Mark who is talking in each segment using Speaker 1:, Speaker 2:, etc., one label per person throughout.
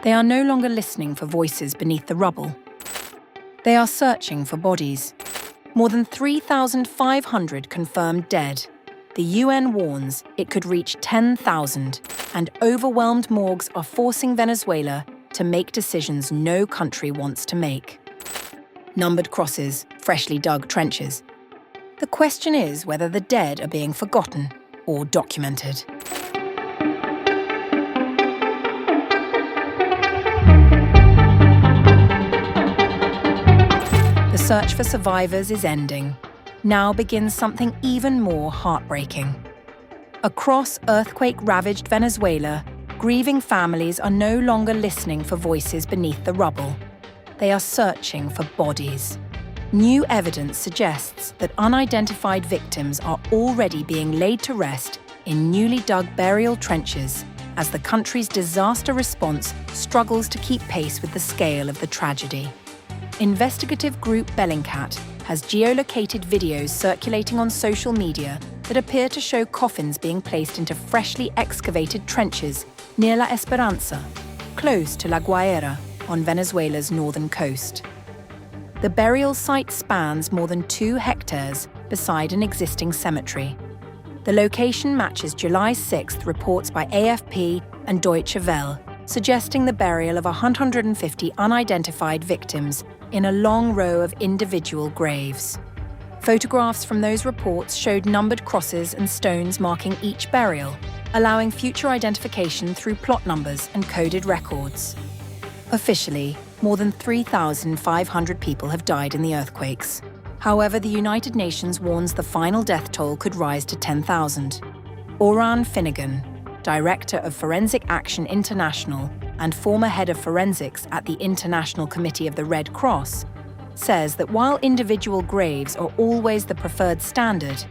Speaker 1: They are no longer listening for voices beneath the rubble. They are searching for bodies. More than 3,500 confirmed dead. The UN warns it could reach 10,000, and overwhelmed morgues are forcing Venezuela to make decisions no country wants to make. Numbered crosses, freshly dug trenches. The question is whether the dead are being forgotten or documented. The search for survivors is ending. Now begins something even more heartbreaking. Across earthquake-ravaged Venezuela, grieving families are no longer listening for voices beneath the rubble. They are searching for bodies. New evidence suggests that unidentified victims are already being laid to rest in newly dug burial trenches as the country's disaster response struggles to keep pace with the scale of the tragedy. Investigative group Bellingcat has geolocated videos circulating on social media that appear to show coffins being placed into freshly excavated trenches near La Esperanza, close to La Guaira on Venezuela's northern coast. The burial site spans more than 2 hectares beside an existing cemetery. The location matches July 6th reports by AFP and Deutsche Welle, suggesting the burial of 150 unidentified victims in a long row of individual graves. Photographs from those reports showed numbered crosses and stones marking each burial, allowing future identification through plot numbers and coded records. Officially, more than 3,500 people have died in the earthquakes. However, the United Nations warns the final death toll could rise to 10,000. Oran Finnegan, Director of Forensic Action International and former head of forensics at the International Committee of the Red Cross, says that while individual graves are always the preferred standard,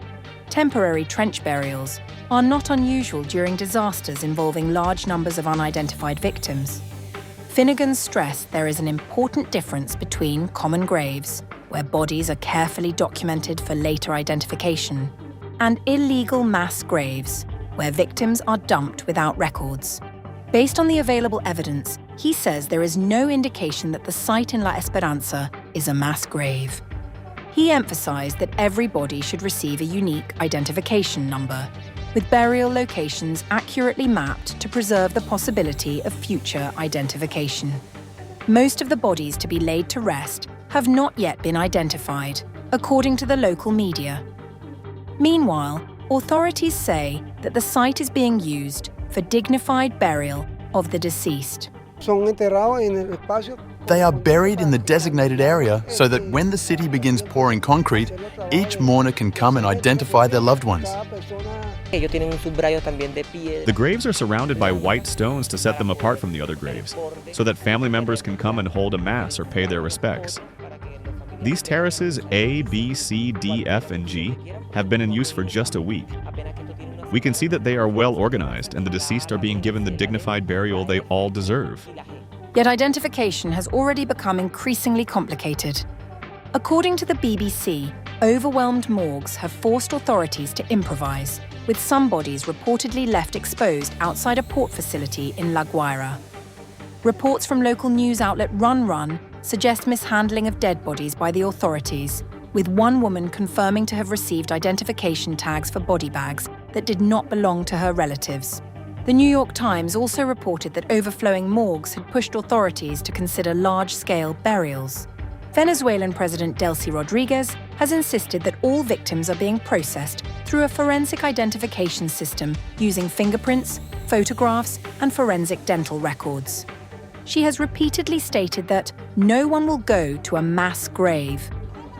Speaker 1: temporary trench burials are not unusual during disasters involving large numbers of unidentified victims. Finnegan stressed there is an important difference between common graves, where bodies are carefully documented for later identification, and illegal mass graves, where victims are dumped without records. Based on the available evidence, he says there is no indication that the site in La Esperanza is a mass grave. He emphasized that every body should receive a unique identification number, with burial locations accurately mapped to preserve the possibility of future identification. Most of the bodies to be laid to rest have not yet been identified, according to the local media. Meanwhile, authorities say that the site is being used for dignified burial of the deceased.
Speaker 2: They are buried in the designated area so that when the city begins pouring concrete, each mourner can come and identify their loved ones.
Speaker 3: The graves are surrounded by white stones to set them apart from the other graves, so that family members can come and hold a mass or pay their respects. These terraces A, B, C, D, F, and G have been in use for just a week. We can see that they are well organized and the deceased are being given the dignified burial they all deserve.
Speaker 1: Yet identification has already become increasingly complicated. According to the BBC, overwhelmed morgues have forced authorities to improvise, with some bodies reportedly left exposed outside a port facility in La Guaira. Reports from local news outlet Run suggest mishandling of dead bodies by the authorities, with one woman confirming to have received identification tags for body bags that did not belong to her relatives. The New York Times also reported that overflowing morgues had pushed authorities to consider large-scale burials. Venezuelan President Delcy Rodriguez has insisted that all victims are being processed through a forensic identification system using fingerprints, photographs, and forensic dental records. She has repeatedly stated that no one will go to a mass grave.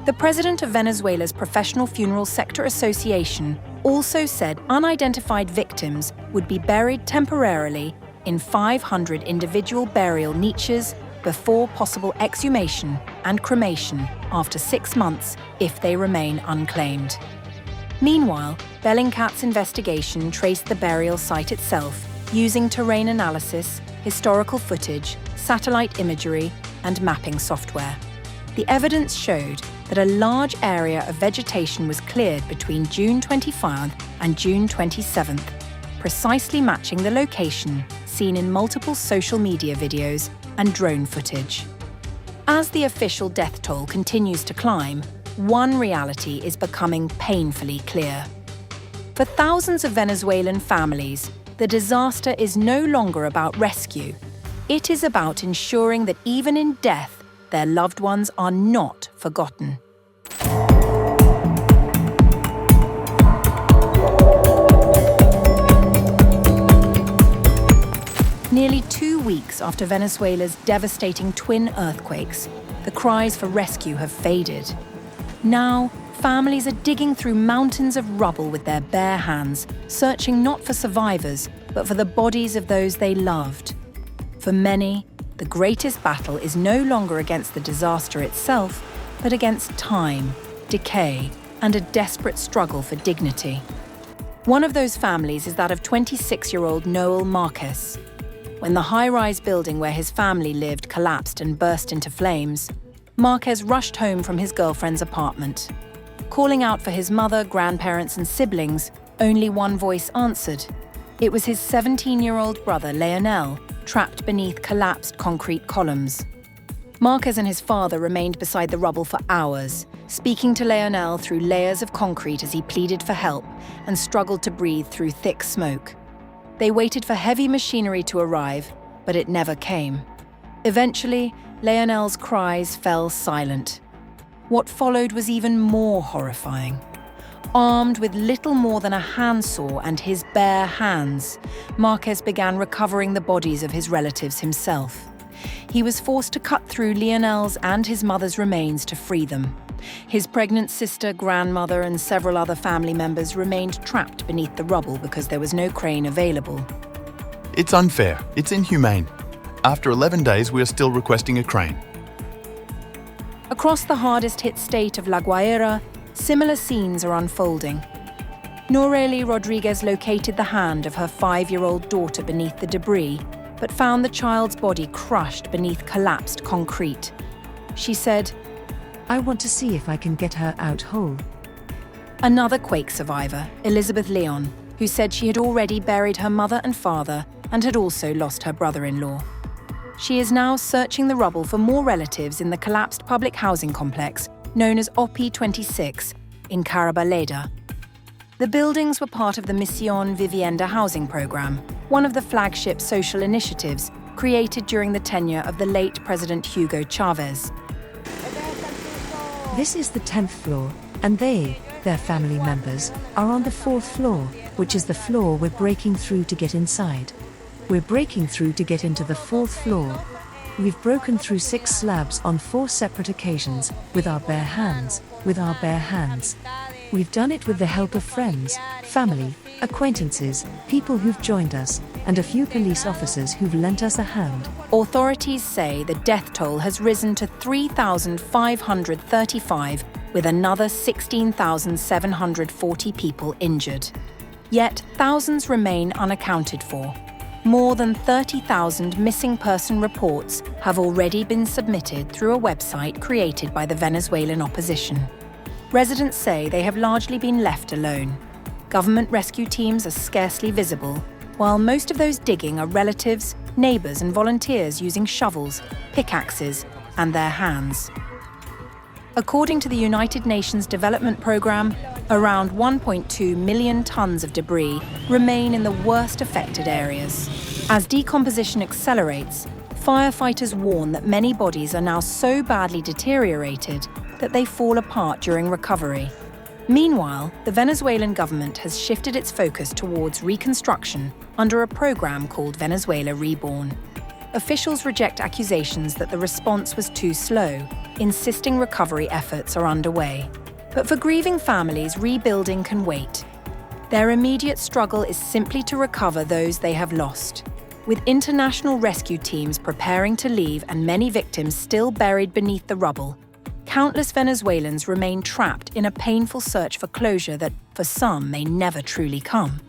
Speaker 1: The president of Venezuela's Professional Funeral Sector Association also said unidentified victims would be buried temporarily in 500 individual burial niches before possible exhumation and cremation after 6 months if they remain unclaimed. Meanwhile, Bellingcat's investigation traced the burial site itself using terrain analysis, historical footage, satellite imagery, and mapping software. The evidence showed that a large area of vegetation was cleared between June 25th and June 27th, precisely matching the location seen in multiple social media videos and drone footage. As the official death toll continues to climb, one reality is becoming painfully clear. For thousands of Venezuelan families, the disaster is no longer about rescue. It is about ensuring that even in death, their loved ones are not forgotten. Nearly 2 weeks after Venezuela's devastating twin earthquakes, the cries for rescue have faded. Now, families are digging through mountains of rubble with their bare hands, searching not for survivors, but for the bodies of those they loved. For many, the greatest battle is no longer against the disaster itself, but against time, decay, and a desperate struggle for dignity. One of those families is that of 26-year-old Noel Marquez. When the high-rise building where his family lived collapsed and burst into flames, Marquez rushed home from his girlfriend's apartment. Calling out for his mother, grandparents, and siblings, only one voice answered. It was his 17-year-old brother, Leonel, trapped beneath collapsed concrete columns. Marquez and his father remained beside the rubble for hours, speaking to Leonel through layers of concrete as he pleaded for help and struggled to breathe through thick smoke. They waited for heavy machinery to arrive, but it never came. Eventually, Leonel's cries fell silent. What followed was even more horrifying. Armed with little more than a handsaw and his bare hands, Marquez began recovering the bodies of his relatives himself. He was forced to cut through Leonel's and his mother's remains to free them. His pregnant sister, grandmother, and several other family members remained trapped beneath the rubble because there was no crane available.
Speaker 2: It's unfair. It's inhumane. After 11 days, we are still requesting a crane.
Speaker 1: Across the hardest-hit state of La Guaira, similar scenes are unfolding. Noreli Rodriguez located the hand of her 5-year-old daughter beneath the debris, but found the child's body crushed beneath collapsed concrete. She said,
Speaker 4: "I want to see if I can get her out whole."
Speaker 1: Another Quake survivor, Elizabeth Leon, who said she had already buried her mother and father and had also lost her brother-in-law. She is now searching the rubble for more relatives in the collapsed public housing complex known as OPI 26 in Carabaleda. The buildings were part of the Misión Vivienda housing program, one of the flagship social initiatives created during the tenure of the late President Hugo Chavez.
Speaker 4: This is the 10th floor, and their family members, are on the 4th floor, which is the floor we're breaking through to get inside. We're breaking through to get into the 4th floor. We've broken through 6 slabs on 4 separate occasions, with our bare hands. We've done it with the help of friends, family, acquaintances, people who've joined us, and a few police officers who've lent us a hand.
Speaker 1: Authorities say the death toll has risen to 3,535, with another 16,740 people injured. Yet thousands remain unaccounted for. More than 30,000 missing person reports have already been submitted through a website created by the Venezuelan opposition. Residents say they have largely been left alone. Government rescue teams are scarcely visible, while most of those digging are relatives, neighbours and volunteers using shovels, pickaxes, and their hands. According to the United Nations Development Programme, around 1.2 million tonnes of debris remain in the worst affected areas. As decomposition accelerates, firefighters warn that many bodies are now so badly deteriorated that they fall apart during recovery. Meanwhile, the Venezuelan government has shifted its focus towards reconstruction under a program called Venezuela Reborn. Officials reject accusations that the response was too slow, insisting recovery efforts are underway. But for grieving families, rebuilding can wait. Their immediate struggle is simply to recover those they have lost. With international rescue teams preparing to leave and many victims still buried beneath the rubble, countless Venezuelans remain trapped in a painful search for closure that, for some, may never truly come.